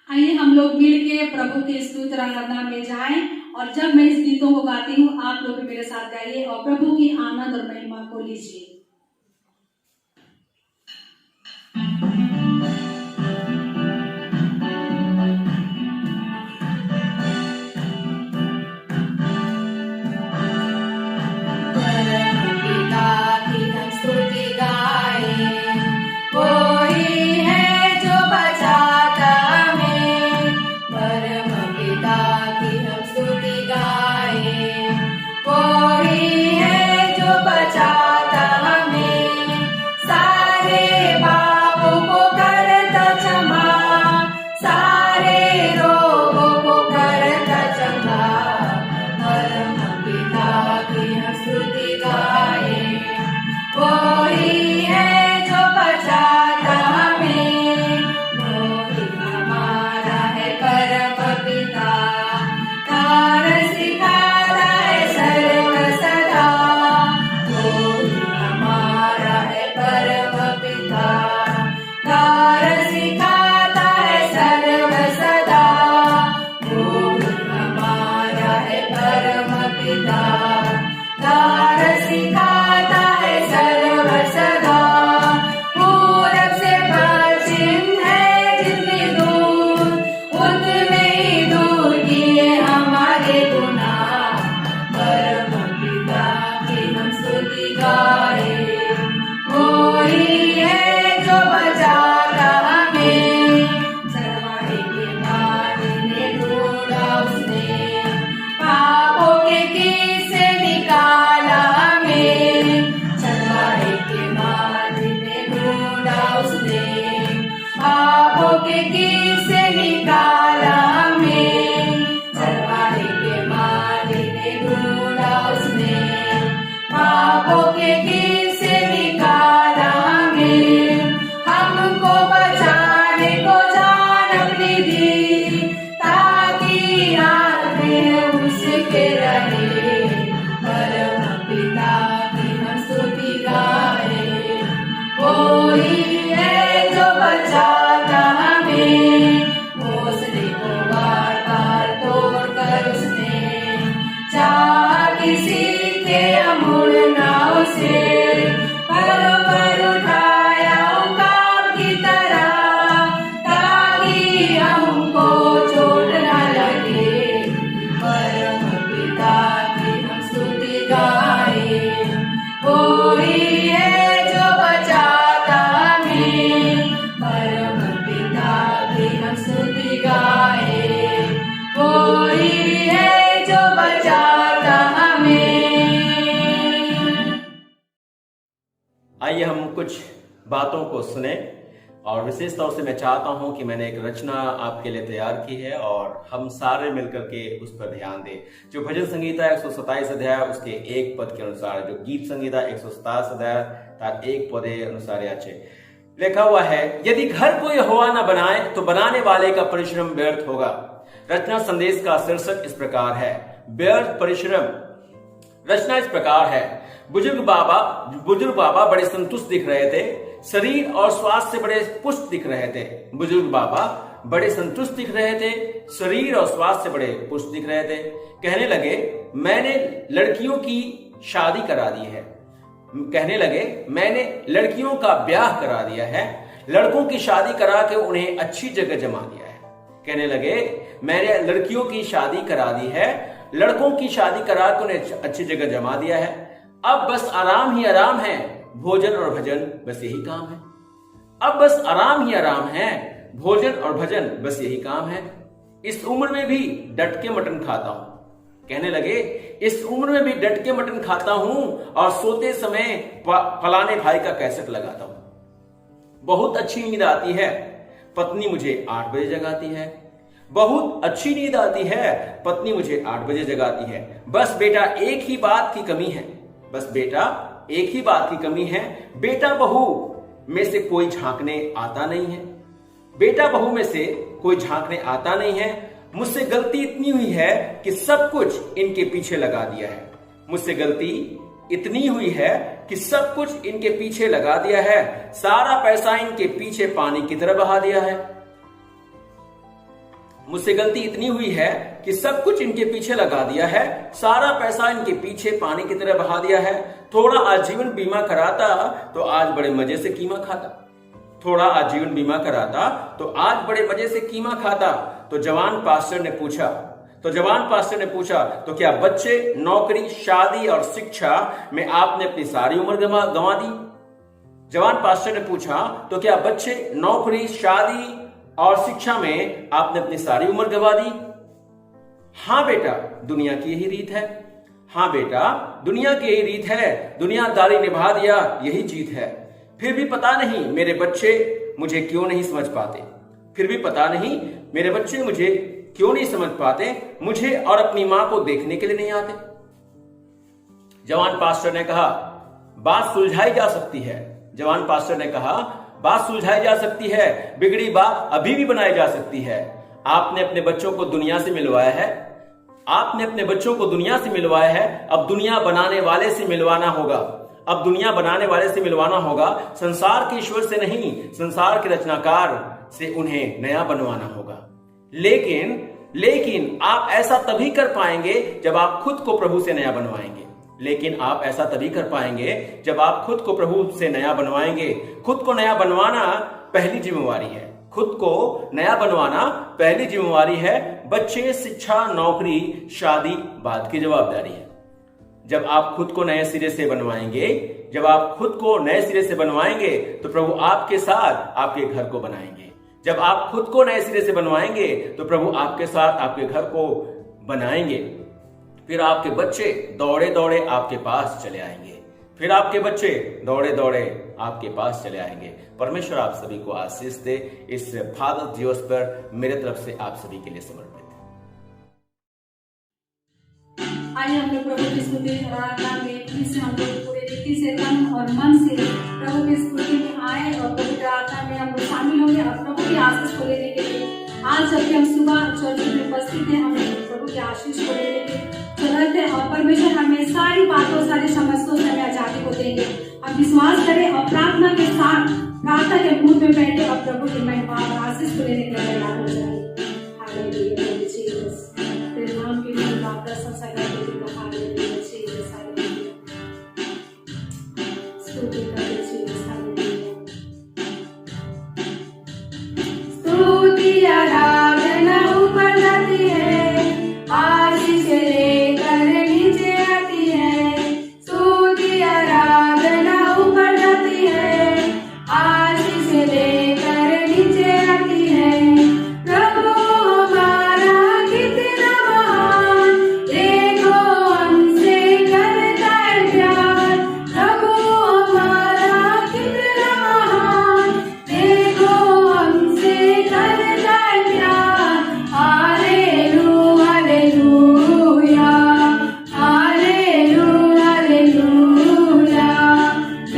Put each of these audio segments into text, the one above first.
आइए हम लोग मिल के प्रभु के स्तुति आराधना में जाएं, और जब मैं इस गीतों को गाती हूँ आप लोग भी मेरे साथ गाइए और प्रभु की आनंद और महिमा को लीजिए। आइए हम कुछ बातों को सुने, और विशेष तौर से मैं चाहता हूं कि मैंने एक रचना आपके लिए तैयार की है और हम सारे मिलकर के उस पर ध्यान दें। जो भजन संगीता 127 अध्याय उसके 1 पद के अनुसार, जो गीत संगीता 127 अध्याय तार 1 पद अनुसार याचे लिखा हुआ है, यदि घर को यहोवा न बनाए तो बनाने वाले का परिश्रम व्यर्थ होगा। रचना संदेश का शीर्षक इस प्रकार है, व्यर्थ परिश्रम। रचना इस प्रकार है, बुजुर्ग बाबा बड़े संतुष्ट दिख रहे थे, शरीर और स्वास्थ्य से बड़े पुष्ट दिख रहे थे। बुजुर्ग बाबा बड़े संतुष्ट दिख रहे थे, शरीर और स्वास्थ्य से बड़े पुष्ट दिख रहे थे। कहने लगे, मैंने लड़कियों की शादी करा दी है। कहने लगे, मैंने लड़कियों का ब्याह करा दिया है, लड़कों की शादी करा के उन्हें अच्छी जगह जमा दिया है। कहने लगे, मैंने लड़कियों की शादी करा दी है, लड़कों की शादी करा के उन्हें अच्छी जगह जमा दिया है। अब बस आराम ही आराम है, भोजन और भजन बस यही काम है। अब बस आराम ही आराम है, भोजन और भजन बस यही काम है। इस उम्र में भी डट के मटन खाता हूं। कहने लगे, इस उम्र में भी डट के मटन खाता हूं और सोते समय फलाने भाई का कैसेट लगाता हूं। बहुत अच्छी नींद आती है, पत्नी मुझे 8 बजे जगाती है। बहुत अच्छी नींद आती है, पत्नी मुझे 8 बजे जगाती है। बस बेटा एक ही बात की कमी है, बस बेटा एक ही बात की कमी है, बेटा बहू में से कोई झांकने आता नहीं है। बेटा बहू में से कोई झांकने आता नहीं है। मुझसे गलती इतनी हुई है कि सब कुछ इनके पीछे लगा दिया है। मुझसे गलती इतनी हुई है कि सब कुछ इनके पीछे लगा दिया है। सारा पैसा इनके पीछे पानी की तरह बहा दिया है। मुझसे गलती इतनी हुई है कि सब कुछ इनके पीछे लगा दिया है, सारा पैसा इनके पीछे पानी की तरह बहा दिया है। थोड़ा आजीवन बीमा कराता तो आज बड़े मजे से कीमा खाता, थोड़ा आजीवन बीमा कराता तो आज बड़े मजे से कीमा खाता। तो जवान पास्टर ने पूछा तो क्या बच्चे, नौकरी, शादी और शिक्षा में आपने अपनी सारी उम्र गंवा दी? जवान पास्टर ने पूछा तो क्या बच्चे, नौकरी, शादी और शिक्षा में आपने अपनी सारी उम्र गंवा दी? हाँ बेटा, दुनिया की यही रीत है। हाँ बेटा, दुनिया की यही रीत है, दुनियादारी निभा दिया, यही जीत है। फिर भी पता नहीं मेरे बच्चे मुझे क्यों नहीं समझ पाते, मुझे और अपनी मां को देखने के लिए नहीं आते। जवान पास्टर ने कहा, बात सुलझाई जा सकती है, बिगड़ी बात अभी भी बनाई जा सकती है। आपने अपने बच्चों को दुनिया से मिलवाया है, अब दुनिया बनाने वाले से मिलवाना होगा। संसार के ईश्वर से नहीं, संसार के रचनाकार से उन्हें नया बनवाना होगा। लेकिन आप ऐसा तभी कर पाएंगे जब आप खुद को प्रभु से नया बनवाएंगे। खुद को नया बनवाना पहली जिम्मेवारी है। बच्चे, शिक्षा, नौकरी, शादी बाद की जवाबदारी है। जब आप खुद को नए सिरे से बनवाएंगे तो प्रभु आपके साथ आपके घर को बनाएंगे। फिर आपके बच्चे दौड़े दौड़े आपके पास चले आएंगे। परमेश्वर आप सभी को आशीष दे। इस फादर्स दिवस पर मेरे तरफ से आप सभी के लिए समर्पित। आइए हम लोग प्रभु की स्तुति आराधना में फिर से हम लोग पूरे रीति से, तन और मन से प्रभु की स्तुति में आए और प्रभु की आराधना में हम लोग शामिल होंगे और प्रभु की आशीष को लेने के लिए। आज जबकि हम सुबह चर्च में उपस्थित हैं, हम प्रभु की आशीष को लेने के लिए चलते हैं और परमेश्वर हमें सारी बातों, सारी समस्याओं से हमें आजादी को देंगे। हम विश्वास करें और प्रार्थना के साथ प्रार्थना के मूड में बैठे और प्रभु की महिमा और आशीष को लेने के लिए तैयार हो जाए। हालेलुया, प्रभु जीसस, तेरे नाम की महिमा प्रशंसा करते हैं। हालेलुया जीसस, हालेलुया, स्तुति करते जीसस, हालेलुया, स्तुति आराधना ऊपर जाती है, आशीष लेकर नीचे आती है। स्तुति आराधना ऊपर जाती है, आशीष लेकर नीचे आती है। प्रभु हमारा कितना महान, देखो हमसे करता है प्यार। प्रभु हमारा कितना महान, देखो हमसे करता है प्यार। Hallelujah, hallelujah, hallelujah, hallelujah.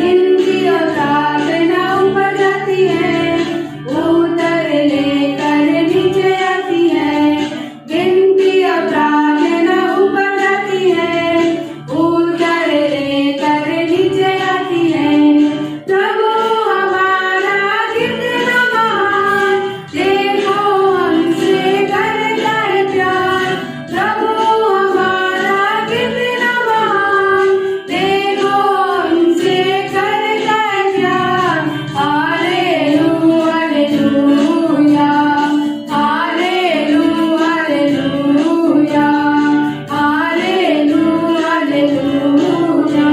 इनकी प्रार्थना ऊपर जाती है, उतर लेकर नीचे आती है। इनकी प्रार्थना ऊपर जाती है, उतर लेकर नीचे आती है। प्रभु हमारा कितना महान, देखो हमसे करता है प्यार। प्रभु हमारा कितना महान, देखो हमसे करता है प्यार। Hallelujah, hallelujah, hallelujah, hallelujah, hallelujah, hallelujah.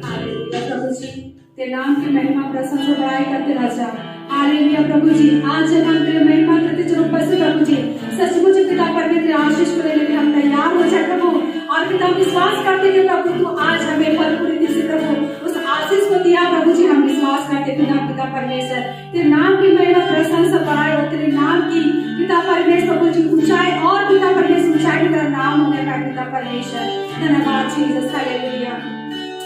Hallelujah प्रभु जी, तेरे नाम की महिमा प्रशंसा बड़ाई करते राजा। हालेलुया प्रभु जी, आज जब हम तेरे महिमा करते चलो उपस्थित प्रभु जी, सचमुच पिता परमेश्वर आशीष को लेने के लिए हम तैयार हो जाए प्रभु। और पिता विश्वास करते हैं प्रभु, तू आज हमें भरपूर रीति से प्रभु उस आशीष को दिया प्रभु जी। हम विश्वास करते पिता परमेश्वर, तेरे नाम की महिमा प्रशंसा बड़ाई और तेरे नाम की पिता परमेश्वर प्रभु जी ऊंचाई और पिता परमेश्वर ऊंचाई तेरा नाम होने का पिता परमेश्वर। धन्यवाद जीसस, हालेलुया,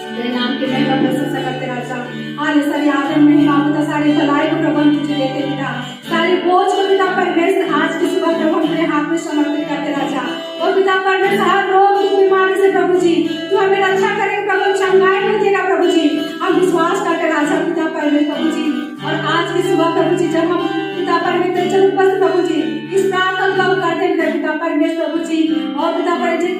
तेरे नाम की महिमा प्रशंसा करते राजा। हाले सारी आदर महिमा पिता, सारी भलाई को प्रभु हम तुझे देते पिता, सारे बोझ को पिता परमेश्वर आज की सुबह प्रभु तेरे हाथ में समर्पित करते राजा। और पिता परमेश्वर हर रोग बीमारी से प्रभु जी तू हमें रक्षा करेगा प्रभु, चंगाई में देगा प्रभु जी। हम विश्वास करते राजा पिता परमेश्वर प्रभु जी। और आज की सुबह प्रभु जी जब हम पिता परमेश्वर चल उपस्थित प्रभु जी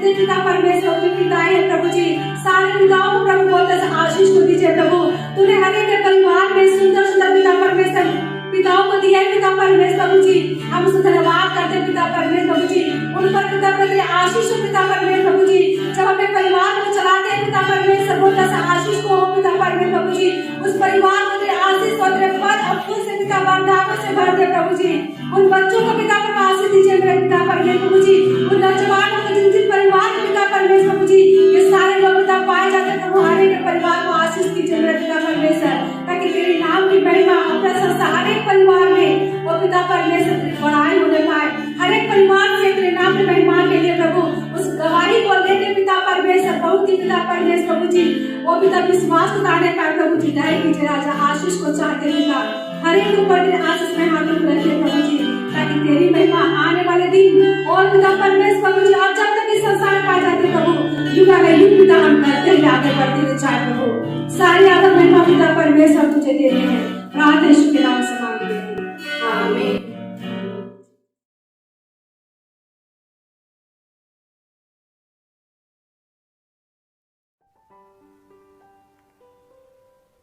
जितने पिता परमेश्वर की पिताएं हैं प्रभु जी, सारे पिताओं को प्रभु बहुत आशीष को दीजिए प्रभु। तूने हर एक परिवार में सुंदर सुंदर पिता परमेश्वर पिताओं को दिया है पिता परमेश्वर प्रभु जी। हम उसका धन्यवाद करते पिता परमेश्वर प्रभु जी, उन पर पिता प्रति आशीष हो पिता परमेश्वर प्रभु जी। जब अपने परिवार को चलाते हैं पिता परमेश्वर बहुत सा आशीष को हो पिता परमेश्वर प्रभु जी। उस परिवार को तेरे आशीष को तेरे पद और फूल से पिता वरदानों से भर दे प्रभु जी। उन बच्चों को पिता पर आशीष दीजिए मेरे पिता परमेश्वर प्रभु जी। उन नौजवानों को जिन जिन परिवार में पिता परमेश्वर प्रभु जी ये सारे लोग पिता पाए जाते हैं प्रभु, हर एक परिवार को आशीष दीजिए मेरे पिता परमेश्वर, ताकि तेरे नाम की महिमा अपने संसार हर एक परिवार में वो पिता परमेश्वर बड़ाई होने पाए। हर एक परिवार में तेरे नाम की महिमा के लिए प्रभु उस गवाही को लेके पिता परमेश्वर बहुत ही पिता परमेश्वर प्रभु जी वो पिता विश्वास उतारने पाए प्रभु जी। दया कीजिए राजा, आशीष को चाहते पिता हर एक ऊपर तेरे आशीष में हाथ रखिए प्रभु जी, ताकि तेरी महिमा आने वाले दिन और पिता परमेश्वर प्रभु जी और जब तक इस संसार में पाए जाते प्रभु युगा का युग पिता हम करते हुए आगे बढ़ते हुए चाहे प्रभु सारी आदम महिमा पिता परमेश्वर तुझे देते हैं, प्रार्थना यीशु के नाम से मांगते हैं, आमीन।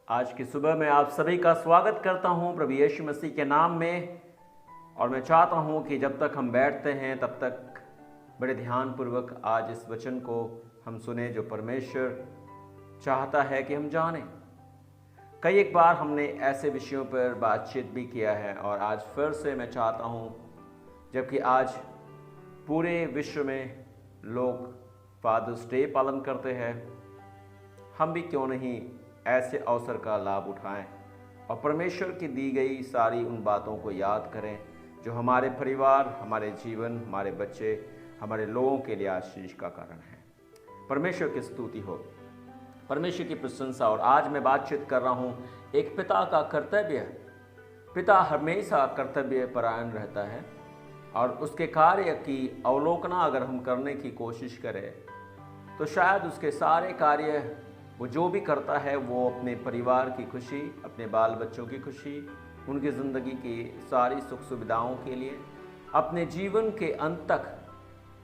आज की सुबह मैं आप सभी का स्वागत करता हूं प्रभु यीशु मसीह के नाम में, और मैं चाहता हूं कि जब तक हम बैठते हैं तब तक बड़े ध्यानपूर्वक आज इस वचन को हम सुने जो परमेश्वर चाहता है कि हम जानें। कई एक बार हमने ऐसे विषयों पर बातचीत भी किया है और आज फिर से मैं चाहता हूं, जबकि आज पूरे विश्व में लोग फादर्स डे पालन करते हैं, हम भी क्यों नहीं ऐसे अवसर का लाभ उठाएं और परमेश्वर की दी गई सारी उन बातों को याद करें जो हमारे परिवार, हमारे जीवन, हमारे बच्चे, हमारे लोगों के लिए आशीष का कारण है। परमेश्वर की स्तुति हो, परमेश्वर की प्रशंसा। और आज मैं बातचीत कर रहा हूं एक पिता का कर्तव्य। पिता हमेशा कर्तव्य परायण रहता है और उसके कार्य की अवलोकना अगर हम करने की कोशिश करें तो शायद उसके सारे कार्य वो जो भी करता है वो अपने परिवार की खुशी, अपने बाल बच्चों की खुशी, उनकी ज़िंदगी की सारी सुख सुविधाओं के लिए अपने जीवन के अंत तक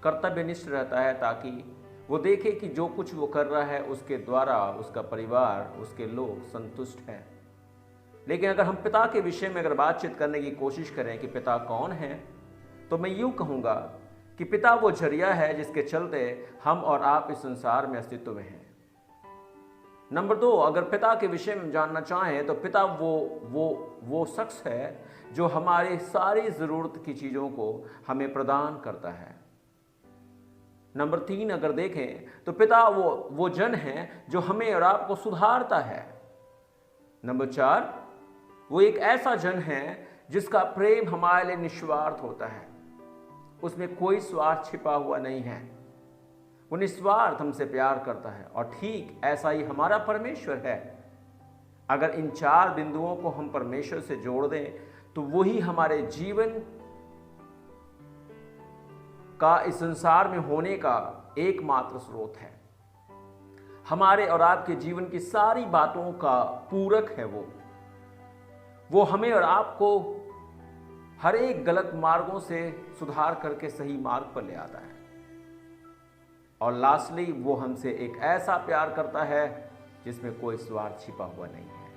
कर्तव्यनिष्ठ रहता है, ताकि वो देखे कि जो कुछ वो कर रहा है उसके द्वारा उसका परिवार, उसके लोग संतुष्ट हैं। लेकिन अगर हम पिता के विषय में अगर बातचीत करने की कोशिश करें कि पिता कौन है, तो मैं यूँ कहूँगा कि पिता वो जरिया है जिसके चलते हम और आप इस संसार में अस्तित्व में हैं। नंबर 2, अगर पिता के विषय में जानना चाहें तो पिता वो शख्स है जो हमारी सारी ज़रूरत की चीज़ों को हमें प्रदान करता है। नंबर 3, अगर देखें तो पिता वो जन है जो हमें और आपको सुधारता है। नंबर 4, वो एक ऐसा जन है जिसका प्रेम हमारे लिए निस्वार्थ होता है, उसमें कोई स्वार्थ छिपा हुआ नहीं है, वो निस्वार्थ हमसे प्यार करता है। और ठीक ऐसा ही हमारा परमेश्वर है। अगर इन 4 बिंदुओं को हम परमेश्वर से जोड़ दें तो वही हमारे जीवन का इस संसार में होने का एकमात्र स्रोत है। हमारे और आपके जीवन की सारी बातों का पूरक है वो हमें और आपको हर एक गलत मार्गों से सुधार करके सही मार्ग पर ले आता है। और लास्टली वो हमसे एक ऐसा प्यार करता है जिसमें कोई स्वार्थ छिपा हुआ नहीं है।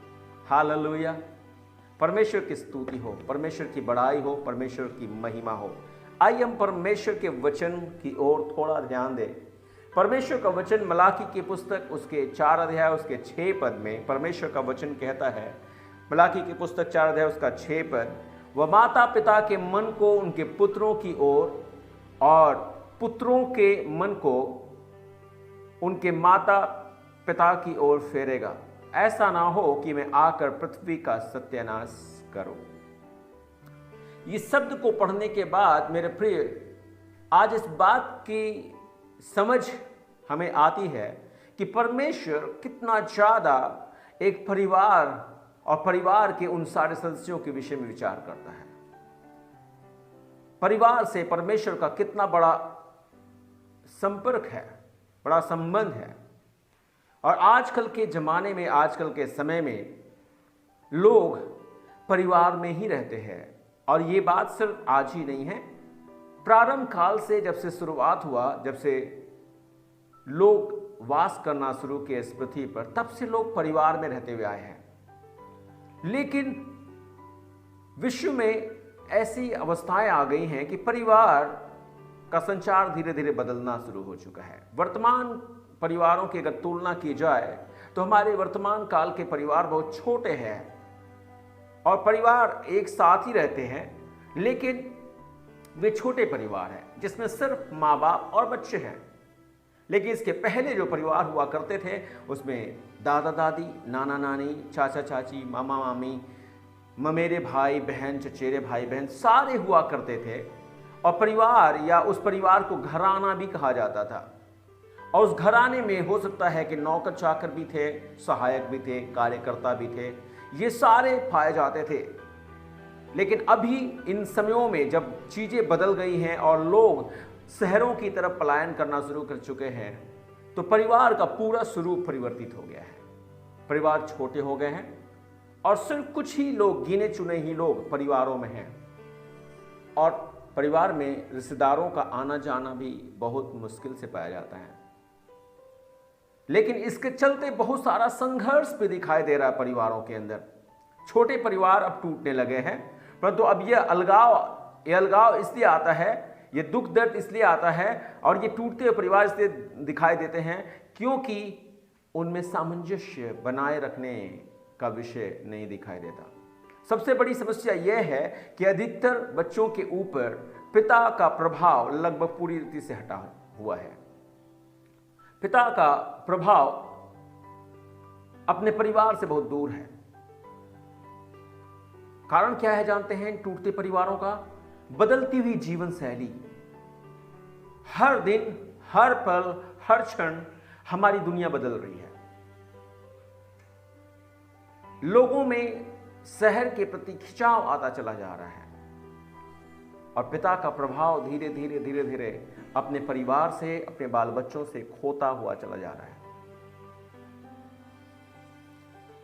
हालेलुया। परमेश्वर की स्तुति हो, परमेश्वर की बड़ाई हो, परमेश्वर की महिमा हो। आइए हम परमेश्वर के वचन की ओर थोड़ा ध्यान दें। परमेश्वर का वचन मलाकी की पुस्तक उसके 4 अध्याय उसके 6 पद में परमेश्वर का वचन कहता है, मलाकी की पुस्तक 4 अध्याय उसका 6 पद, वह माता पिता के मन को उनके पुत्रों की ओर और पुत्रों के मन को उनके माता पिता की ओर फेरेगा, ऐसा ना हो कि मैं आकर पृथ्वी का सत्यानाश करूं। ये शब्द को पढ़ने के बाद मेरे प्रिय, आज इस बात की समझ हमें आती है कि परमेश्वर कितना ज्यादा एक परिवार और परिवार के उन सारे सदस्यों के विषय में विचार करता है। परिवार से परमेश्वर का कितना बड़ा संपर्क है, बड़ा संबंध है। और आजकल के ज़माने में, आजकल के समय में लोग परिवार में ही रहते हैं। और ये बात सिर्फ आज ही नहीं है, प्रारंभ काल से जब से शुरुआत हुआ, जब से लोग वास करना शुरू किए इस पृथ्वी पर, तब से लोग परिवार में रहते हुए आए हैं। लेकिन विश्व में ऐसी अवस्थाएं आ गई हैं कि परिवार का संचार धीरे धीरे बदलना शुरू हो चुका है। वर्तमान परिवारों की अगर तुलना की जाए तो हमारे वर्तमान काल के परिवार बहुत छोटे हैं और परिवार एक साथ ही रहते हैं, लेकिन वे छोटे परिवार हैं जिसमें सिर्फ माँ बाप और बच्चे हैं। लेकिन इसके पहले जो परिवार हुआ करते थे उसमें दादा दादी, नाना नानी, चाचा चाची, मामा मामी, ममेरे भाई बहन, चचेरे भाई बहन सारे हुआ करते थे। और परिवार या उस परिवार को घराना भी कहा जाता था। और उस घराने में हो सकता है कि नौकर चाकर भी थे, सहायक भी थे, कार्यकर्ता भी थे, ये सारे पाए जाते थे। लेकिन अभी इन समयों में जब चीजें बदल गई हैं और लोग शहरों की तरफ पलायन करना शुरू कर चुके हैं, तो परिवार का पूरा स्वरूप परिवर्तित हो गया है। परिवार छोटे हो गए हैं और सिर्फ कुछ ही लोग, गिने चुने ही लोग परिवारों में हैं। और परिवार में रिश्तेदारों का आना जाना भी बहुत मुश्किल से पाया जाता है। लेकिन इसके चलते बहुत सारा संघर्ष भी दिखाई दे रहा है परिवारों के अंदर। छोटे परिवार अब टूटने लगे हैं, परंतु अब यह अलगाव इसलिए आता है, ये दुख दर्द इसलिए आता है और ये टूटते हुए परिवार इसलिए दिखाई देते हैं क्योंकि उनमें सामंजस्य बनाए रखने का विषय नहीं दिखाई देता। सबसे बड़ी समस्या यह है कि अधिकतर बच्चों के ऊपर पिता का प्रभाव लगभग पूरी रीति से हटा हुआ है। पिता का प्रभाव अपने परिवार से बहुत दूर है। कारण क्या है जानते हैं टूटते परिवारों का? बदलती हुई जीवन शैली। हर दिन, हर पल, हर क्षण हमारी दुनिया बदल रही है। लोगों में शहर के प्रति खिंचाव आता चला जा रहा है और पिता का प्रभाव धीरे धीरे अपने परिवार से, अपने बाल बच्चों से खोता हुआ चला जा रहा है।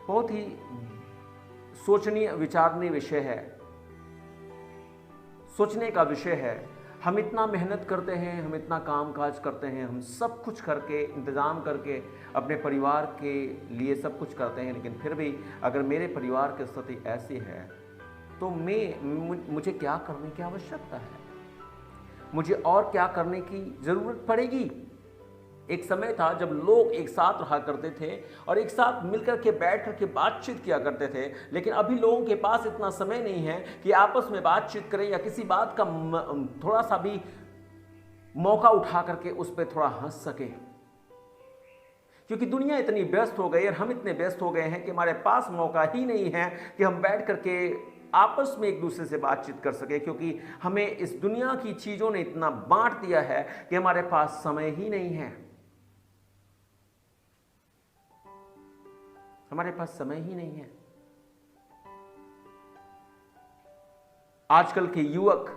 बहुत ही सोचनीय, विचारणीय विषय है, सोचने का विषय है। हम इतना मेहनत करते हैं, हम इतना काम काज करते हैं, हम सब कुछ करके, इंतज़ाम करके अपने परिवार के लिए सब कुछ करते हैं, लेकिन फिर भी अगर मेरे परिवार की स्थिति ऐसी है तो मुझे क्या करने की आवश्यकता है, मुझे और क्या करने की ज़रूरत पड़ेगी। एक समय था जब लोग एक साथ रहा करते थे और एक साथ मिलकर के बैठ कर के बातचीत किया करते थे, लेकिन अभी लोगों के पास इतना समय नहीं है कि आपस में बातचीत करें या किसी बात का थोड़ा सा भी मौका उठा करके उस पर थोड़ा हंस सके। क्योंकि दुनिया इतनी व्यस्त हो गई और हम इतने व्यस्त हो गए हैं कि हमारे पास मौका ही नहीं है कि हम बैठ करके आपस में एक दूसरे से बातचीत कर सके, क्योंकि हमें इस दुनिया की चीज़ों ने इतना बांट दिया है कि हमारे पास समय ही नहीं है। हमारे पास समय ही नहीं है। आजकल के युवक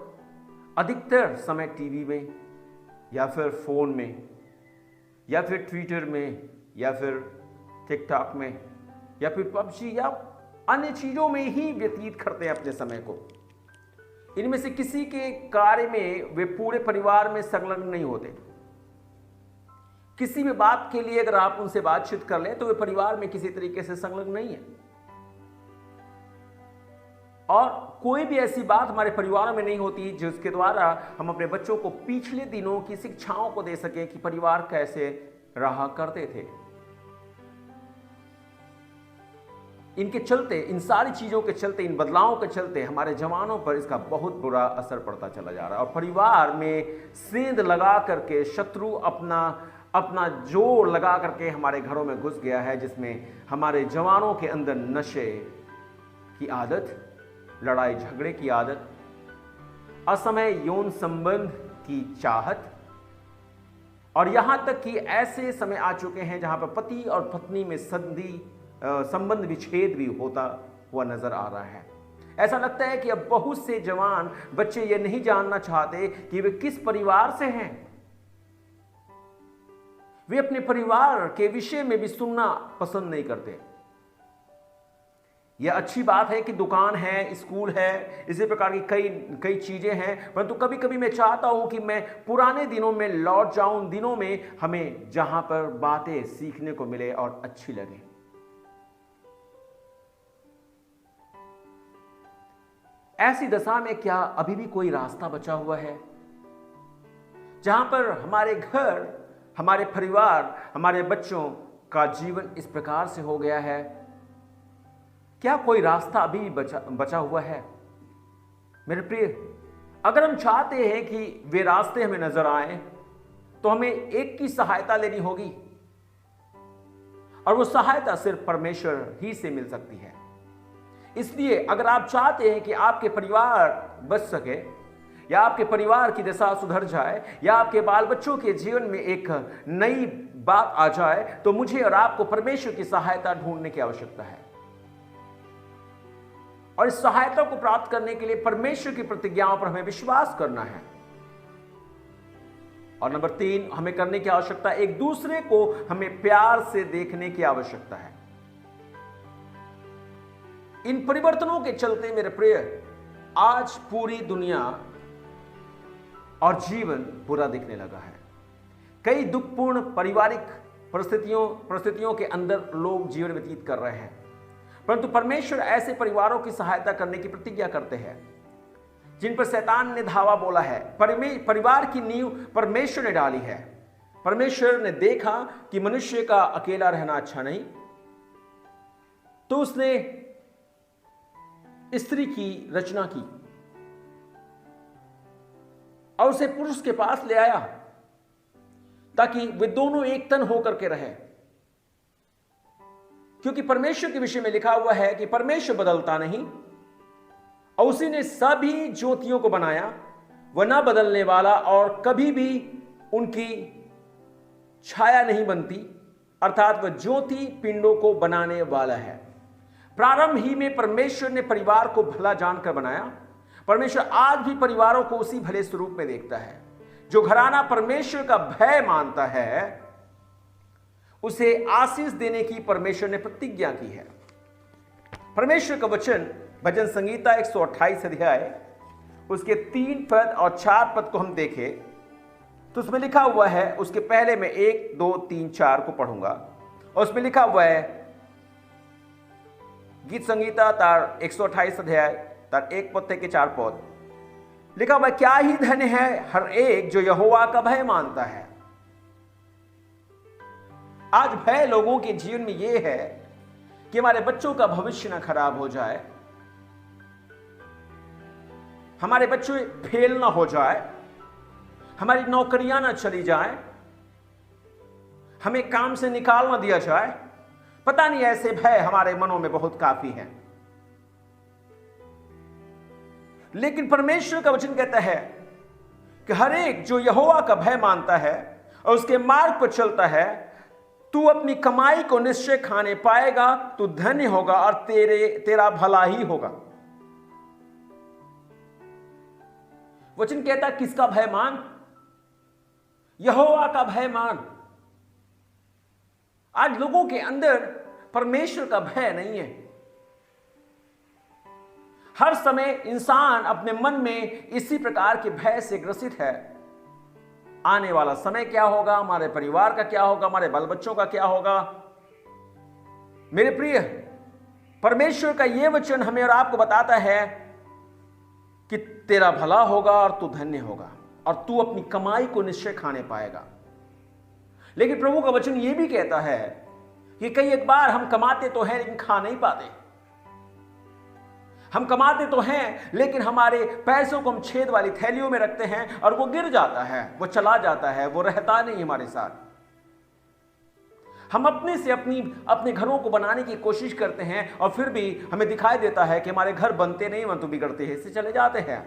अधिकतर समय टीवी में या फिर फोन में या फिर ट्विटर में या फिर टिकटॉक में या फिर पबजी या अन्य चीजों में ही व्यतीत करते हैं अपने समय को। इनमें से किसी के कार्य में वे पूरे परिवार में संलग्न नहीं होते। किसी भी बात के लिए अगर आप उनसे बातचीत कर लें तो वे परिवार में किसी तरीके से संलग्न नहीं है। और कोई भी ऐसी बात हमारे परिवार में नहीं होती जिसके द्वारा हम अपने बच्चों को पिछले दिनों की शिक्षाओं को दे सकें कि परिवार कैसे रहा करते थे। इनके चलते, इन सारी चीजों के चलते, इन बदलावों के चलते हमारे जवानों पर इसका बहुत बुरा असर पड़ता चला जा रहा है। और परिवार में सेंध लगा करके शत्रु अपना जोर लगा करके हमारे घरों में घुस गया है, जिसमें हमारे जवानों के अंदर नशे की आदत, लड़ाई झगड़े की आदत, असमय यौन संबंध की चाहत, और यहां तक कि ऐसे समय आ चुके हैं जहां पर पति और पत्नी में संबंध विच्छेद भी होता हुआ नजर आ रहा है। ऐसा लगता है कि अब बहुत से जवान बच्चे ये नहीं जानना चाहते कि वे किस परिवार से हैं। वे अपने परिवार के विषय में भी सुनना पसंद नहीं करते। यह अच्छी बात है कि दुकान है, स्कूल है, इसी प्रकार की कई कई चीजें हैं, परंतु कभी कभी मैं चाहता हूं कि मैं पुराने दिनों में लौट जाऊं, उन दिनों में हमें जहां पर बातें सीखने को मिले और अच्छी लगे। ऐसी दशा में क्या अभी भी कोई रास्ता बचा हुआ है जहां पर हमारे घर, हमारे परिवार, हमारे बच्चों का जीवन इस प्रकार से हो गया है? क्या कोई रास्ता अभी भी बचा हुआ है? मेरे प्रिय, अगर हम चाहते हैं कि वे रास्ते हमें नजर आए तो हमें एक की सहायता लेनी होगी, और वो सहायता सिर्फ परमेश्वर ही से मिल सकती है। इसलिए अगर आप चाहते हैं कि आपके परिवार बच सके, या आपके परिवार की दशा सुधर जाए, या आपके बाल बच्चों के जीवन में एक नई बात आ जाए, तो मुझे और आपको परमेश्वर की सहायता ढूंढने की आवश्यकता है। और इस सहायता को प्राप्त करने के लिए परमेश्वर की प्रतिज्ञाओं पर हमें विश्वास करना है। और नंबर 3, हमें करने की आवश्यकता, एक दूसरे को हमें प्यार से देखने की आवश्यकता है। इन परिवर्तनों के चलते मेरे प्रिय, आज पूरी दुनिया और जीवन बुरा दिखने लगा है। कई दुखपूर्ण पारिवारिक परिस्थितियों के अंदर लोग जीवन व्यतीत कर रहे हैं, परंतु परमेश्वर ऐसे परिवारों की सहायता करने की प्रतिज्ञा करते हैं जिन पर शैतान ने धावा बोला है। परिवार की नींव परमेश्वर ने डाली है। परमेश्वर ने देखा कि मनुष्य का अकेला रहना अच्छा नहीं, तो उसने स्त्री की रचना की और उसे पुरुष के पास ले आया ताकि वे दोनों एक तन होकर के रहे। क्योंकि परमेश्वर के विषय में लिखा हुआ है कि परमेश्वर बदलता नहीं, और उसी ने सभी ज्योतियों को बनाया, वह ना बदलने वाला और कभी भी उनकी छाया नहीं बनती, अर्थात वह ज्योति पिंडों को बनाने वाला है। प्रारंभ ही में परमेश्वर ने परिवार को भला जानकर बनाया। परमेश्वर आज भी परिवारों को उसी भले स्वरूप में देखता है। जो घराना परमेश्वर का भय मानता है, उसे आशीष देने की परमेश्वर ने प्रतिज्ञा की है। परमेश्वर का वचन भजन संगीता 128 अध्याय उसके 3 पद और 4 पद को हम देखें तो उसमें लिखा हुआ है, उसके पहले मैं 1, 2, 3, 4 को पढ़ूंगा, और उसमें लिखा हुआ है, गीत संगीता तार 128 अध्याय तार 1 पद के 4 पद लिखा हुआ है, क्या ही धन्य है हर एक जो यहोवा का भय मानता है। आज भय लोगों के जीवन में यह है कि हमारे बच्चों का भविष्य ना खराब हो जाए, हमारे बच्चे फेल ना हो जाए, हमारी नौकरियां ना चली जाए, हमें काम से निकाल ना दिया जाए। पता नहीं, ऐसे भय हमारे मनों में बहुत काफी है। लेकिन परमेश्वर का वचन कहता है कि हर एक जो यहोवा का भय मानता है और उसके मार्ग पर चलता है, तू अपनी कमाई को निश्चय खाने पाएगा, तू धन्य होगा और तेरा भला ही होगा। वचन कहता है किसका भय मान? यहोवा का भय मान। आज लोगों के अंदर परमेश्वर का भय नहीं है। हर समय इंसान अपने मन में इसी प्रकार के भय से ग्रसित है। आने वाला समय क्या होगा, हमारे परिवार का क्या होगा, हमारे बाल बच्चों का क्या होगा। मेरे प्रिय, परमेश्वर का यह वचन हमें और आपको बताता है कि तेरा भला होगा और तू धन्य होगा और तू अपनी कमाई को निश्चय खाने पाएगा। लेकिन प्रभु का वचन यह भी कहता है कि कई एक बार हम कमाते तो हैं लेकिन खा नहीं पाते। हम कमाते तो हैं लेकिन हमारे पैसों को हम छेद वाली थैलियों में रखते हैं और वो गिर जाता है, वो चला जाता है, वो रहता नहीं हमारे साथ। हम अपने से अपने घरों को बनाने की कोशिश करते हैं और फिर भी हमें दिखाई देता है कि हमारे घर बनते नहीं, वह तो बिगड़ते हैं, इससे चले जाते हैं।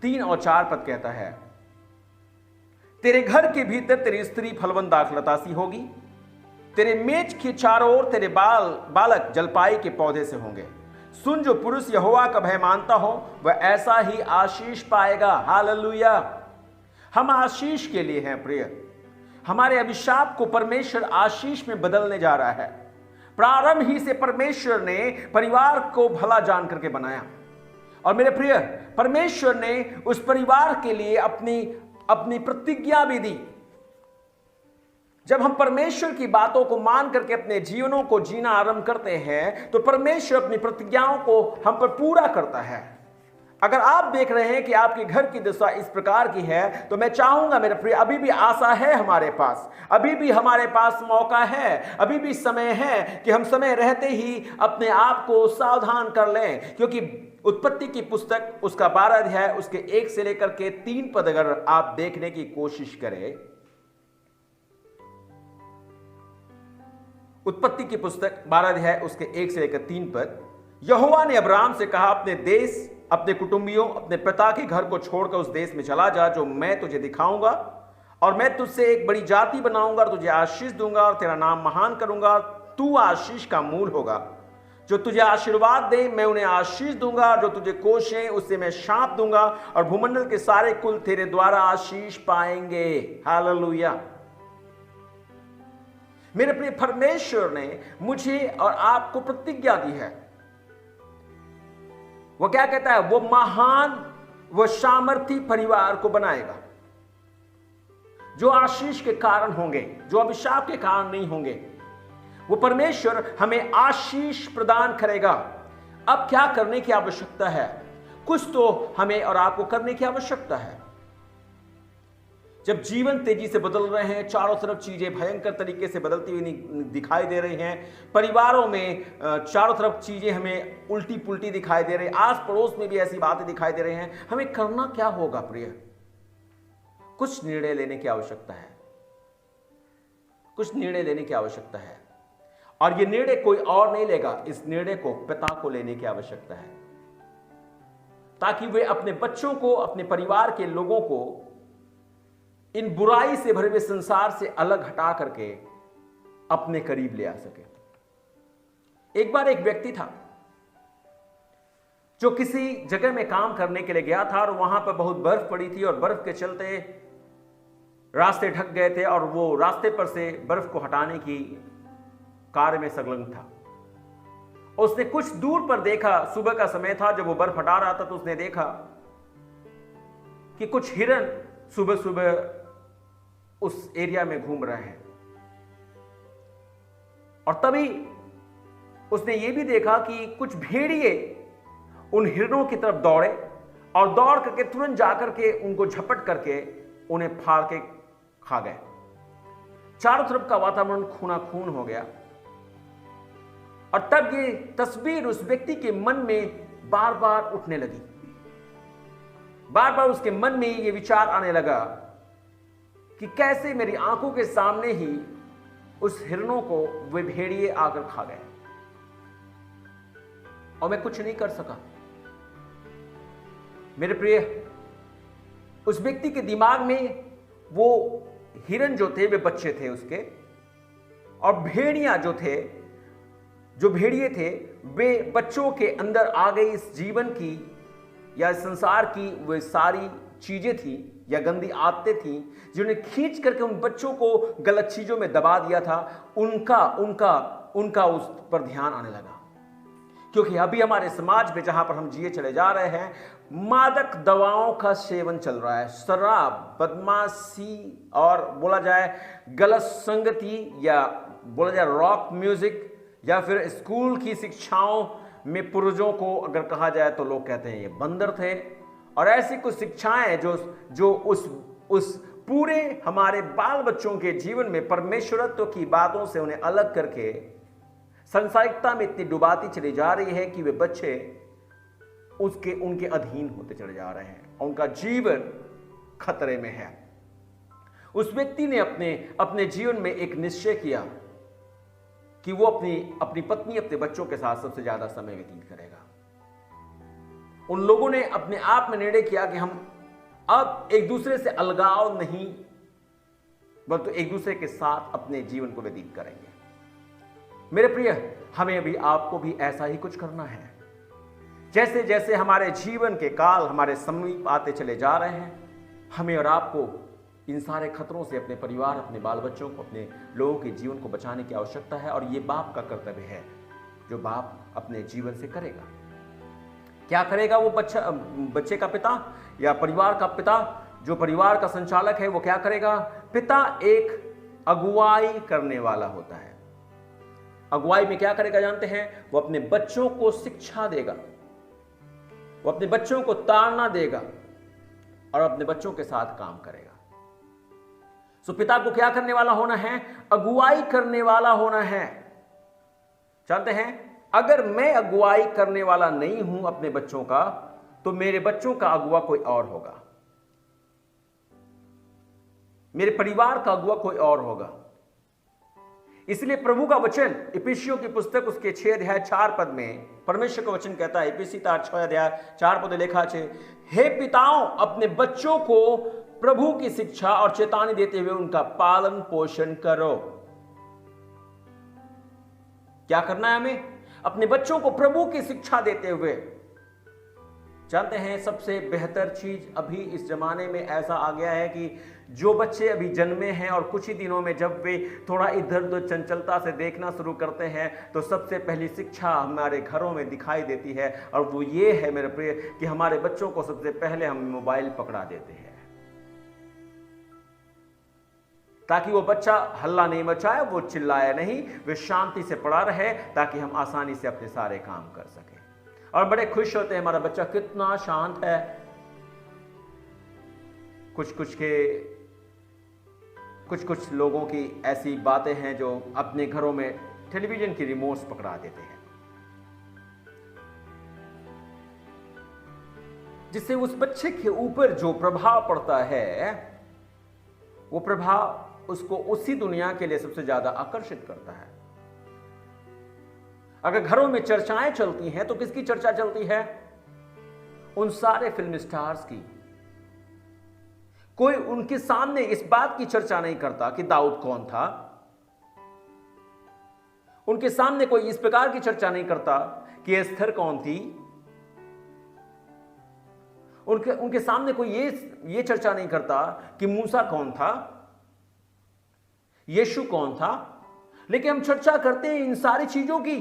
3 और 4 पद कहता है, तेरे घर के भीतर तेरी स्त्री फलवंत दाखलता सी होगी, तेरे मेज के चारों ओर तेरे बालक जलपाई के पौधे से होंगे। सुन, जो पुरुष यहोवा का भय मानता हो वह ऐसा ही आशीष पाएगा। हालेलुया। हम आशीष के लिए हैं प्रिय। हमारे अभिशाप को परमेश्वर आशीष में बदलने जा रहा है। प्रारंभ ही से परमेश्वर ने परिवार को भला जान करके बनाया। और मेरे प्रिय, परमेश्वर ने उस परिवार के लिए अपनी प्रतिज्ञा भी दी। जब हम परमेश्वर की बातों को मान करके अपने जीवनों को जीना आरंभ करते हैं तो परमेश्वर अपनी प्रतिज्ञाओं को हम पर पूरा करता है। अगर आप देख रहे हैं कि आपके घर की दशा इस प्रकार की है तो मैं चाहूंगा मेरे प्रिय, अभी भी आशा है हमारे पास, अभी भी हमारे पास मौका है, अभी भी समय है कि हम समय रहते ही अपने आप को सावधान कर लें। क्योंकि उत्पत्ति की पुस्तक उसका 12 अध्याय उसके 1 से लेकर के 3 पद अगर आप देखने की कोशिश करें, उत्पत्ति की पुस्तक 12 अध्याय उसके 1 से लेकर 3 पद, यहोवा ने अब्राहम से कहा, अपने देश, अपने कुटुंबियों, अपने पिता के घर को छोड़कर उस देश में चला जा जो मैं तुझे दिखाऊंगा, और मैं तुझसे एक बड़ी जाति बनाऊंगा और तुझे आशीष दूंगा और तेरा नाम महान करूंगा। तू आशीष का मूल होगा। जो तुझे आशीर्वाद दे मैं उन्हें आशीष दूंगा, और जो तुझे कोशे उससे मैं शाप दूंगा, और भूमंडल के सारे कुल तेरे द्वारा आशीष पाएंगे। हालेलुया। मेरे प्रिय, परमेश्वर ने मुझे और आपको प्रतिज्ञा दी है। वो क्या कहता है? वो महान, वो सामर्थी परिवार को बनाएगा जो आशीष के कारण होंगे, जो अभिशाप के कारण नहीं होंगे। वो परमेश्वर हमें आशीष प्रदान करेगा। अब क्या करने की आवश्यकता है? कुछ तो हमें और आपको करने की आवश्यकता है। जब जीवन तेजी से बदल रहे हैं, चारों तरफ चीजें भयंकर तरीके से बदलती हुई दिखाई दे रही हैं, परिवारों में चारों तरफ चीजें हमें उल्टी पुल्टी दिखाई दे रही हैं, आस पड़ोस में भी ऐसी बातें दिखाई दे रही हैं, हमें करना क्या होगा प्रिय? कुछ निर्णय लेने की आवश्यकता है। कुछ निर्णय लेने की आवश्यकता है, और यह निर्णय कोई और नहीं लेगा, इस निर्णय को पिता को लेने की आवश्यकता है, ताकि वे अपने बच्चों को, अपने परिवार के लोगों को इन बुराई से भरे हुए संसार से अलग हटा करके अपने करीब ले आ सके। एक बार एक व्यक्ति था जो किसी जगह में काम करने के लिए गया था, और वहां पर बहुत बर्फ पड़ी थी, और बर्फ के चलते रास्ते ढक गए थे, और वो रास्ते पर से बर्फ को हटाने की कार्य में संलग्न था। उसने कुछ दूर पर देखा, सुबह का समय था, जब वो बर्फ हटा रहा था तो उसने देखा कि कुछ हिरन सुबह सुबह उस एरिया में घूम रहे हैं। और तभी उसने यह भी देखा कि कुछ भेड़िए उन हिरणों की तरफ दौड़े, और दौड़ करके तुरंत जाकर के उनको झपट करके उन्हें फाड़ के खा गए। चारों तरफ का वातावरण खूना खून हो गया। और तब ये तस्वीर उस व्यक्ति के मन में बार बार उठने लगी। बार बार उसके मन में ये विचार आने लगा कि कैसे मेरी आंखों के सामने ही उस हिरणों को वे भेड़िए आकर खा गए, और मैं कुछ नहीं कर सका। मेरे प्रिय, उस व्यक्ति के दिमाग में वो हिरन जो थे वे बच्चे थे उसके, और भेड़ियां जो भेड़िए थे वे बच्चों के अंदर आ गई। इस जीवन की या संसार की वे सारी चीजें थी या गंदी आदतें थी जिन्हें खींच करके उन बच्चों को गलत चीजों में दबा दिया था। उनका उस पर ध्यान आने लगा। क्योंकि अभी हमारे समाज में जहां पर हम जिए चले जा रहे हैं, मादक दवाओं का सेवन चल रहा है, शराब, बदमाशी, और बोला जाए गलत संगति, या बोला जाए रॉक म्यूजिक, या फिर स्कूल की शिक्षाओं में पूर्वजों को अगर कहा जाए तो लोग कहते हैं ये बंदर थे। और ऐसी कुछ शिक्षाएं जो उस पूरे हमारे बाल बच्चों के जीवन में परमेश्वरत्व की बातों से उन्हें अलग करके सांसारिकता में इतनी डुबाती चली जा रही है कि वे बच्चे उनके अधीन होते चले जा रहे हैं, और उनका जीवन खतरे में है। उस व्यक्ति ने अपने जीवन में एक निश्चय किया कि वो अपनी पत्नी, अपने बच्चों के साथ सबसे ज्यादा समय व्यतीत करेगा। उन लोगों ने अपने आप में निर्णय किया कि हम अब एक दूसरे से अलगाव नहीं, बल्कि एक दूसरे के साथ अपने जीवन को व्यतीत करेंगे। मेरे प्रिय, हमें अभी आपको भी ऐसा ही कुछ करना है। जैसे जैसे हमारे जीवन के काल हमारे समीप आते चले जा रहे हैं, हमें और आपको इन सारे खतरों से अपने परिवार, अपने बाल बच्चों को, अपने लोगों के जीवन को बचाने की आवश्यकता है और ये बाप का कर्तव्य है जो बाप अपने जीवन से करेगा। क्या करेगा वो बच्चे का पिता या परिवार का पिता, जो परिवार का संचालक है, वो क्या करेगा? पिता एक अगुवाई करने वाला होता है। अगुवाई में क्या करेगा जानते हैं? वो अपने बच्चों को शिक्षा देगा, वो अपने बच्चों को ताड़ना देगा और अपने बच्चों के साथ काम करेगा। सो पिता को क्या करने वाला होना है? अगुवाई करने वाला होना है। जानते हैं, अगर मैं अगुवाई करने वाला नहीं हूं अपने बच्चों का, तो मेरे बच्चों का अगुवा कोई और होगा, मेरे परिवार का अगुवा कोई और होगा। इसलिए प्रभु का वचन इफिसियों की पुस्तक उसके 6 अध्याय 4 पद में परमेश्वर का वचन कहता है, इफिसी 6 अध्याय 4 पद लिखा है, हे पिताओं अपने बच्चों को प्रभु की शिक्षा और चेतावनी देते हुए उनका पालन पोषण करो। क्या करना है हमें? अपने बच्चों को प्रभु की शिक्षा देते हुए। जानते हैं, सबसे बेहतर चीज अभी इस जमाने में ऐसा आ गया है कि जो बच्चे अभी जन्मे हैं और कुछ ही दिनों में जब वे थोड़ा इधर उधर चंचलता से देखना शुरू करते हैं, तो सबसे पहली शिक्षा हमारे घरों में दिखाई देती है और वो ये है मेरे प्रिय कि हमारे बच्चों को सबसे पहले हम मोबाइल पकड़ा देते हैं ताकि वो बच्चा हल्ला नहीं मचाए, वो चिल्लाए नहीं, वे शांति से पड़ा रहे ताकि हम आसानी से अपने सारे काम कर सकें। और बड़े खुश होते हैं, हमारा बच्चा कितना शांत है। कुछ लोगों की ऐसी बातें हैं जो अपने घरों में टेलीविजन की रिमोट्स पकड़ा देते हैं, जिससे उस बच्चे के ऊपर जो प्रभाव पड़ता है, वो प्रभाव उसको उसी दुनिया के लिए सबसे ज्यादा आकर्षित करता है। अगर घरों में चर्चाएं चलती हैं तो किसकी चर्चा चलती है? उन सारे फिल्म स्टार्स की। कोई उनके सामने इस बात की चर्चा नहीं करता कि दाऊद कौन था। उनके सामने कोई इस प्रकार की चर्चा नहीं करता कि एस्थर कौन थी। उनके सामने कोई ये चर्चा नहीं करता कि मूसा कौन था, यीशु कौन था। लेकिन हम चर्चा करते हैं इन सारी चीजों की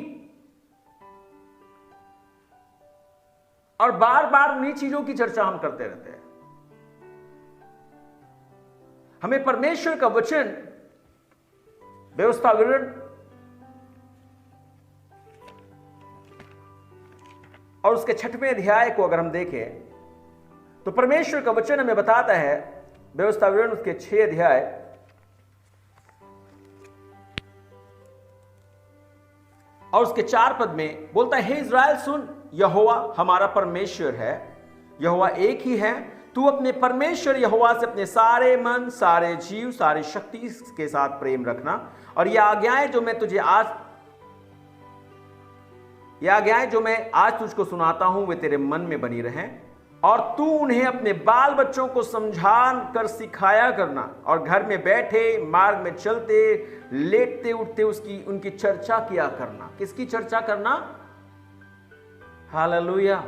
और बार बार उन्हीं चीजों की चर्चा हम करते रहते हैं। हमें परमेश्वर का वचन, व्यवस्था विवरण और उसके 6वें अध्याय को अगर हम देखें तो परमेश्वर का वचन हमें बताता है, व्यवस्था विवरण उसके 6 अध्याय और उसके 4 पद में बोलता है, हे इज़राइल सुन, यहोवा हमारा परमेश्वर है, यहोवा एक ही है। तू अपने परमेश्वर यहोवा से अपने सारे मन, सारे जीव, सारी शक्ति के साथ प्रेम रखना और ये आज्ञाएं जो मैं आज तुझको सुनाता हूं वे तेरे मन में बनी रहें और तू उन्हें अपने बाल बच्चों को समझा कर सिखाया करना और घर में बैठे, मार्ग में चलते, लेटते उठते उनकी चर्चा किया करना। किसकी चर्चा करना? हालेलुया।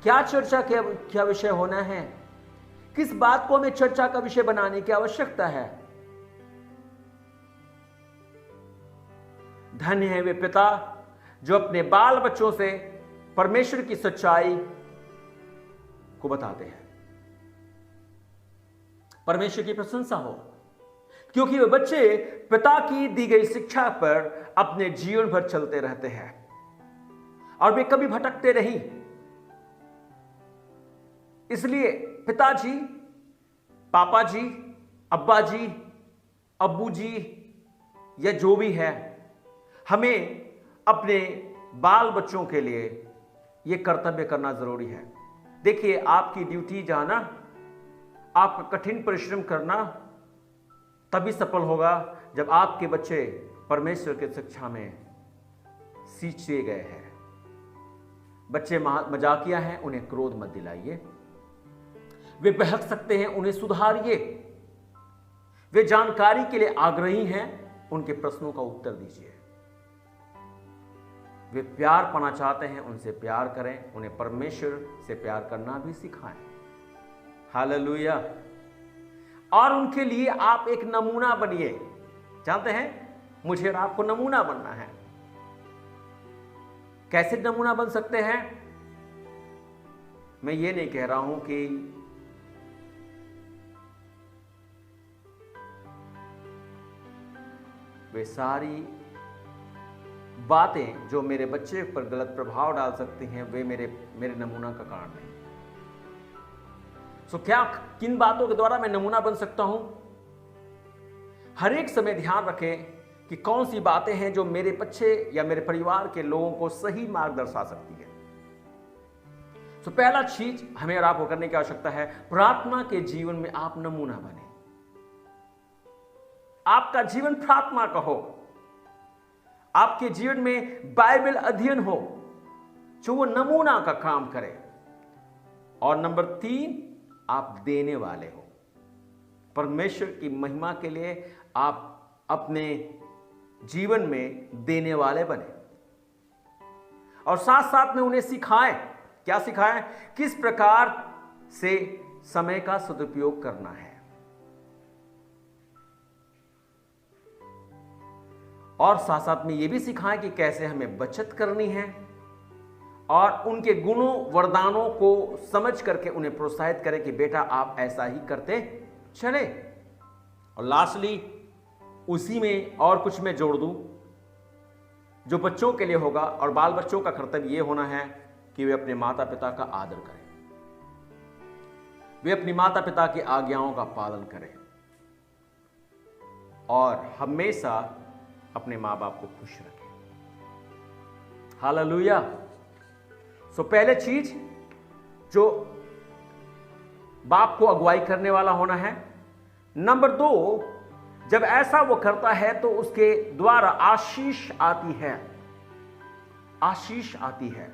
क्या चर्चा क्या विषय होना है? किस बात को हमें चर्चा का विषय बनाने की आवश्यकता है? धन्य है वे पिता जो अपने बाल बच्चों से परमेश्वर की सच्चाई को बताते हैं। परमेश्वर की प्रशंसा हो, क्योंकि वे बच्चे पिता की दी गई शिक्षा पर अपने जीवन भर चलते रहते हैं और वे कभी भटकते नहीं। इसलिए पिताजी, पापा जी, अब्बा जी, अब्बू जी या जो भी है, हमें अपने बाल बच्चों के लिए यह कर्तव्य करना जरूरी है। देखिए, आपकी ड्यूटी जाना, आपका कठिन परिश्रम करना तभी सफल होगा जब आपके बच्चे परमेश्वर की शिक्षा में सींचे गए हैं। बच्चे मजाकिया हैं, उन्हें क्रोध मत दिलाइए। वे बहक सकते हैं, उन्हें सुधारिए। वे जानकारी के लिए आग्रही हैं, उनके प्रश्नों का उत्तर दीजिए। वे प्यार पाना चाहते हैं, उनसे प्यार करें, उन्हें परमेश्वर से प्यार करना भी सिखाएं। हालेलुया। और उनके लिए आप एक नमूना बनिए। जानते हैं, मुझे और आपको नमूना बनना है। कैसे नमूना बन सकते हैं? मैं ये नहीं कह रहा हूं कि वे सारी बातें जो मेरे बच्चे पर गलत प्रभाव डाल सकती हैं वे मेरे नमूना का कारण नहीं। सो क्या किन बातों के द्वारा मैं नमूना बन सकता हूं? हर एक समय ध्यान रखें कि कौन सी बातें हैं जो मेरे बच्चे या मेरे परिवार के लोगों को सही मार्ग दर्शा सकती है। तो पहला चीज हमें और आपको करने की आवश्यकता है, प्रार्थना के जीवन में आप नमूना बने। आपका जीवन प्रार्थना का हो, आपके जीवन में बाइबल अध्ययन हो जो वो नमूना का काम करे। और नंबर 3, आप देने वाले हो। परमेश्वर की महिमा के लिए आप अपने जीवन में देने वाले बने और साथ साथ में उन्हें सिखाएं। क्या सिखाएं? किस प्रकार से समय का सदुपयोग करना है और साथ साथ में यह भी सिखाएं कि कैसे हमें बचत करनी है और उनके गुणों वरदानों को समझ करके उन्हें प्रोत्साहित करें कि बेटा आप ऐसा ही करते चले। और लास्टली उसी में और कुछ मैं जोड़ दूं जो बच्चों के लिए होगा। और बाल बच्चों का कर्तव्य यह होना है कि वे अपने माता पिता का आदर करें, वे अपनी माता पिता की आज्ञाओं का पालन करें और हमेशा अपने मां बाप को खुश रखें। हालेलुया। सो पहले चीज जो बाप को अगुवाई करने वाला होना है। नंबर 2, जब ऐसा वो करता है तो उसके द्वारा आशीष आती है, आशीष आती है।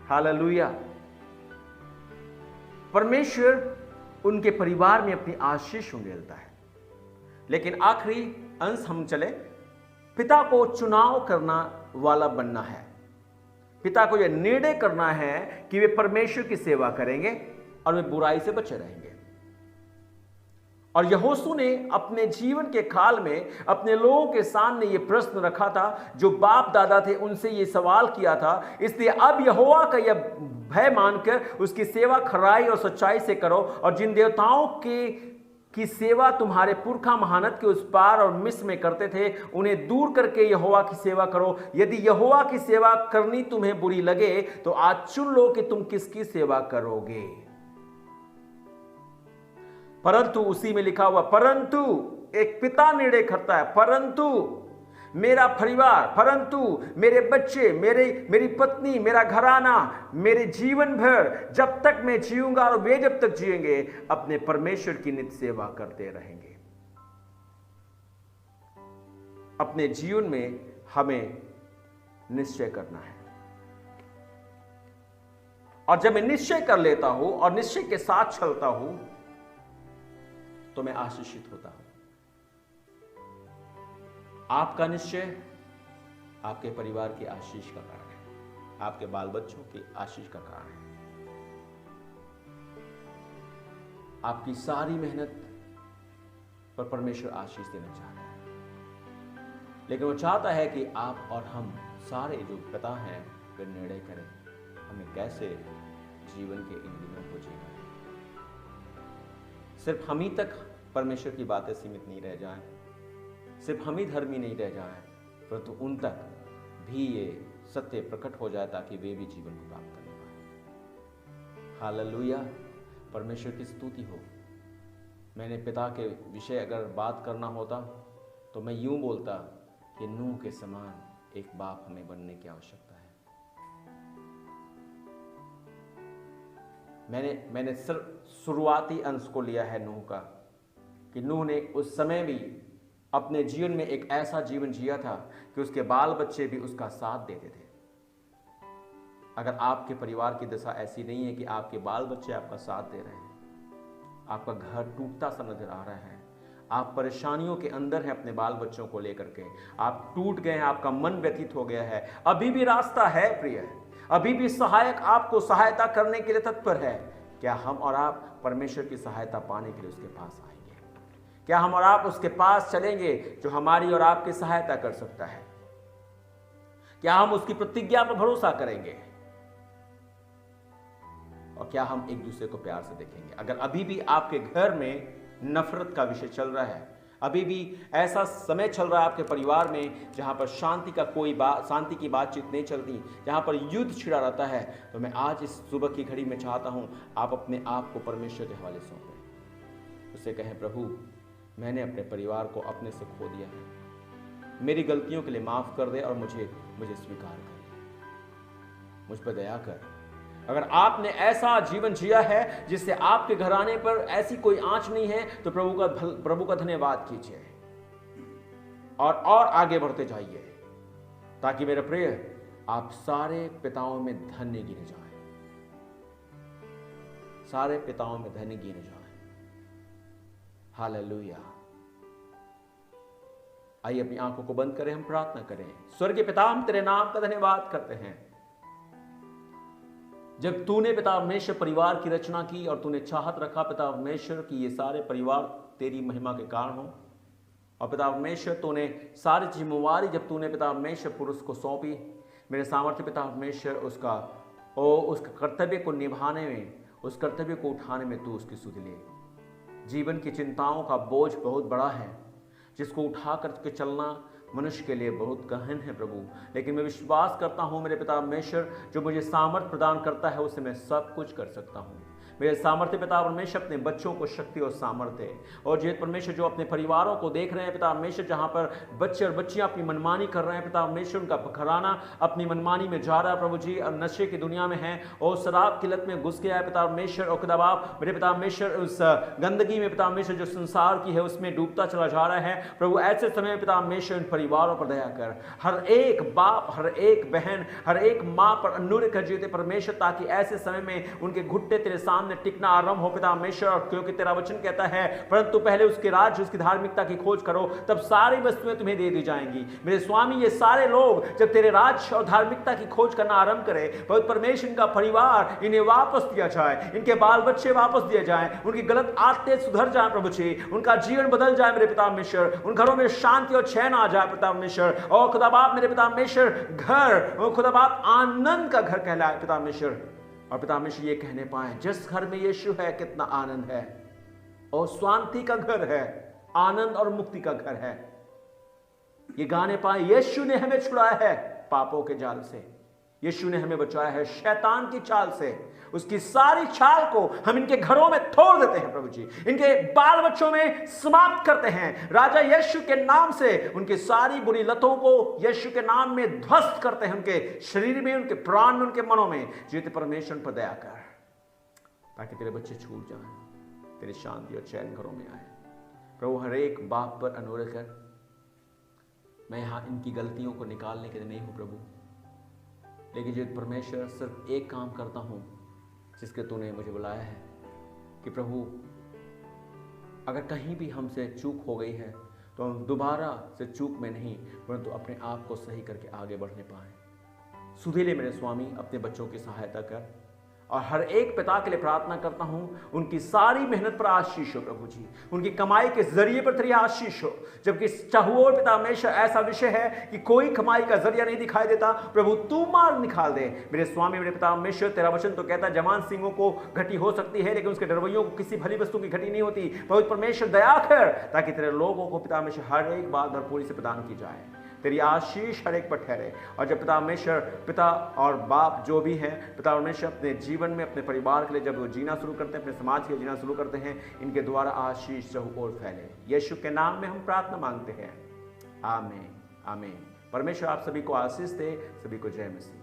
हालेलुया। परमेश्वर उनके परिवार में अपनी आशीष उंडेलता है। लेकिन आखिरी अंश हम चले, पिता को चुनाव करना वाला बनना है। पिता को यह निर्णय करना है कि वे परमेश्वर की सेवा करेंगे और वे बुराई से बचे रहेंगे। और यहोशू ने अपने जीवन के काल में अपने लोगों के सामने यह प्रश्न रखा था, जो बाप दादा थे उनसे यह सवाल किया था। इसलिए अब यहोवा का यह भय मानकर उसकी सेवा खराई और सच्चाई से करो और जिन देवताओं की सेवा तुम्हारे पुरखा महानद के उस पार और मिस्र में करते थे उन्हें दूर करके यहोवा की सेवा करो। यदि यहोवा की सेवा करनी तुम्हें बुरी लगे तो आज चुन लो कि तुम किसकी सेवा करोगे। परंतु उसी में लिखा हुआ, परंतु एक पिता निर्णय करता है, परंतु मेरा परिवार, परंतु मेरे बच्चे, मेरी पत्नी, मेरा घराना, मेरे जीवन भर जब तक मैं जीऊंगा और वे जब तक जिएंगे अपने परमेश्वर की नित्य सेवा करते रहेंगे। अपने जीवन में हमें निश्चय करना है और जब मैं निश्चय कर लेता हूं और निश्चय के साथ चलता हूं तो मैं आशीषित होता हूं। आपका निश्चय आपके परिवार की आशीष का कारण है, आपके बाल बच्चों की आशीष का कारण है। आपकी सारी मेहनत पर परमेश्वर आशीष देना चाहता है, लेकिन वो चाहता है कि आप और हम सारे जो पिता हैं वे निर्णय करें हमें कैसे जीवन के इन दिनों को जीना है। सिर्फ हम ही तक परमेश्वर की बातें सीमित नहीं रह जाएं, सिर्फ हम ही धर्मी नहीं रह जाएं, परंतु उन तक भी ये सत्य प्रकट हो जाए ताकि वे भी जीवन को प्राप्त कर पाए। हालेलुया। परमेश्वर की स्तुति हो। मैंने पिता के विषय अगर बात करना होता तो मैं यूं बोलता कि नूह के समान एक बाप हमें बनने की आवश्यकता है। मैंने सिर्फ शुरुआती अंश को लिया है नूह का, कि नूह ने उस समय भी अपने जीवन में एक ऐसा जीवन जिया था कि उसके बाल बच्चे भी उसका साथ देते थे। अगर आपके परिवार की दशा ऐसी नहीं है कि आपके बाल बच्चे आपका साथ दे रहे हैं, आपका घर टूटता सा नजर आ रहा है, आप परेशानियों के अंदर हैं अपने बाल बच्चों को लेकर के, आप टूट गए हैं, आपका मन व्यथित हो गया है, अभी भी रास्ता है प्रिय, अभी भी सहायक आपको सहायता करने के लिए तत्पर है। क्या हम और आप परमेश्वर की सहायता पाने के लिए उसके पास आएंगे? क्या हम और आप उसके पास चलेंगे जो हमारी और आपकी सहायता कर सकता है? क्या हम उसकी प्रतिज्ञा पर भरोसा करेंगे? और क्या हम एक दूसरे को प्यार से देखेंगे? अगर अभी भी आपके घर में नफरत का विषय चल रहा है, अभी भी ऐसा समय चल रहा है आपके परिवार में जहां पर शांति की बातचीत नहीं चलती, जहां पर युद्ध छिड़ा रहता है, तो मैं आज इस सुबह की घड़ी में चाहता हूं आप अपने आप को परमेश्वर के हवाले सौंपें। उससे कहें, प्रभु मैंने अपने परिवार को अपने से खो दिया है, मेरी गलतियों के लिए माफ कर दे और मुझे स्वीकार कर, मुझ पर दया कर। अगर आपने ऐसा जीवन जिया है जिससे आपके घराने पर ऐसी कोई आंच नहीं है, तो प्रभु का धन्यवाद कीजिए और आगे बढ़ते जाइए, ताकि मेरे प्रिय आप सारे पिताओं में धन्य गिने जाएं, सारे पिताओं में धन्य गिने जाएं। हालेलुया। आइए अपनी आंखों को बंद करें, हम प्रार्थना करें। स्वर्गीय पिता, हम तेरे नाम का धन्यवाद करते हैं। जब तूने पिता परमेश्वर परिवार की रचना की और तूने चाहत रखा पिता परमेश्वर कि ये सारे परिवार तेरी महिमा के कारण हो, और पिता परमेश्वर तूने सारी जिम्मेवारी जब तूने पिता परमेश्वर पुरुष को सौंपी, मेरे सामर्थ्य पिता परमेश्वर उसका कर्तव्य को निभाने में, उस कर्तव्य को उठाने में तू उसकी सुध ले। जीवन की चिंताओं का बोझ बहुत बड़ा है, जिसको उठा करके चलना मनुष्य के लिए बहुत गहन है प्रभु, लेकिन मैं विश्वास करता हूं मेरे पिता परमेश्वर जो मुझे सामर्थ्य प्रदान करता है, उससे मैं सब कुछ कर सकता हूं। मेरे सामर्थ्य पिता परमेश्वर अपने बच्चों को शक्ति और सामर्थ्य, और जे परमेश्वर जो अपने परिवारों को देख रहे हैं पिता परमेश्वर, जहां पर बच्चे और बच्चियां अपनी मनमानी कर रहे हैं पिता परमेश्वर, उनका घराना अपनी मनमानी में जा रहा है प्रभु जी, और नशे की दुनिया में है और शराब की लत में घुस गया है पिता परमेश्वर, और खुदा बाप मेरे पिता परमेश्वर उस गंदगी में पिता परमेश्वर जो संसार की है उसमें डूबता चला जा रहा है प्रभु। ऐसे समय में पिता परमेश्वर इन परिवारों पर दया कर, हर एक बाप, हर एक बहन, हर एक माँ पर अनुग्रह कर जीते परमेश्वर, ताकि ऐसे समय में उनके घुटने तेरे सामने टिकना आरंभ हो पिता परमेश्वर। और क्योंकि तेरा वचन कहता है परंतु पहले उसके राज्य, उसकी धार्मिकता की खोज करो, तब सारी वस्तुएं तुम्हें दे दी जाएंगी। मेरे स्वामी, ये सारे लोग जब तेरे राज्य और धार्मिकता की खोज करना आरंभ करें, बहुत परमेश्वर इनका परिवार इन्हें वापस दिया जाए, इनके बाल बच्चे वापस दिए जाए, उनकी गलत आदतें सुधर जाए प्रभु जी, उनका जीवन बदल जाए मेरे पिता परमेश्वर, उन घरों में शांति और चैन आ जाए पिता परमेश्वर। और खुदा बाप मेरे पिता परमेश्वर घर खुदा बाप आनंद का घर कहलाए पिता परमेश्वर, और पिता परमेश्वर ये कहने पाए जिस घर में यीशु है कितना आनंद है, और शांति का घर है, आनंद और मुक्ति का घर है। ये गाने पाए यीशु ने हमें छुड़ाया है पापों के जाल से, यीशु ने हमें बचाया है शैतान की चाल से, उसकी सारी चाल को हम इनके घरों में तोड़ देते हैं प्रभु जी, इनके बाल बच्चों में समाप्त करते हैं राजा यीशु के नाम से, उनकी सारी बुरी लतों को यीशु के नाम में ध्वस्त करते हैं, उनके शरीर में, उनके प्राण में, उनके मनों में। जीते परमेश्वर पर दया कर, ताकि तेरे बच्चे छूट जाएं, तेरी शांति और चैन घरों में आए प्रभु। हर एक बाप पर अनुग्रह कर, मैं यहां इनकी गलतियों को निकालने के लिए नहीं हूं प्रभु, लेकिन जो परमेश्वर सिर्फ एक काम करता हूं जिसके तूने मुझे बुलाया है कि प्रभु अगर कहीं भी हमसे चूक हो गई है तो हम दोबारा से चूक में नहीं परंतु अपने आप को सही करके आगे बढ़ने पाए। सुधीले मेरे स्वामी अपने बच्चों की सहायता कर, और हर एक पिता के लिए प्रार्थना करता हूं उनकी सारी मेहनत पर आशीष हो प्रभु जी, उनकी कमाई के जरिए पर तेरी आशीष हो। जबकि चाहुओर पिता हमेशा ऐसा विषय है कि कोई कमाई का जरिया नहीं दिखाई देता प्रभु, तू मार्ग निकाल दे मेरे स्वामी मेरे पिता हमेशा। तेरा वचन तो कहता है जवान सिंहों को घटी हो सकती है लेकिन उसके डरवैयों को किसी भली वस्तु की घटी नहीं होती। पवित्र परमेश्वर दया कर, ताकि तेरे लोगों को पिता हमेशा हर एक बात भरपूरी से प्रदान की जाए, तेरी आशीष हर एक पर ठहरे। और जब पिता परमेश्वर, पिता और बाप जो भी हैं पिता परमेश्वर अपने जीवन में अपने परिवार के लिए जब वो जीना शुरू करते हैं, अपने समाज के लिए जीना शुरू करते हैं, इनके द्वारा आशीष चहु और फैले। यीशु के नाम में हम प्रार्थना मांगते हैं, आमीन आमीन। परमेश्वर आप सभी को आशीष दे, सभी को जय मसीह।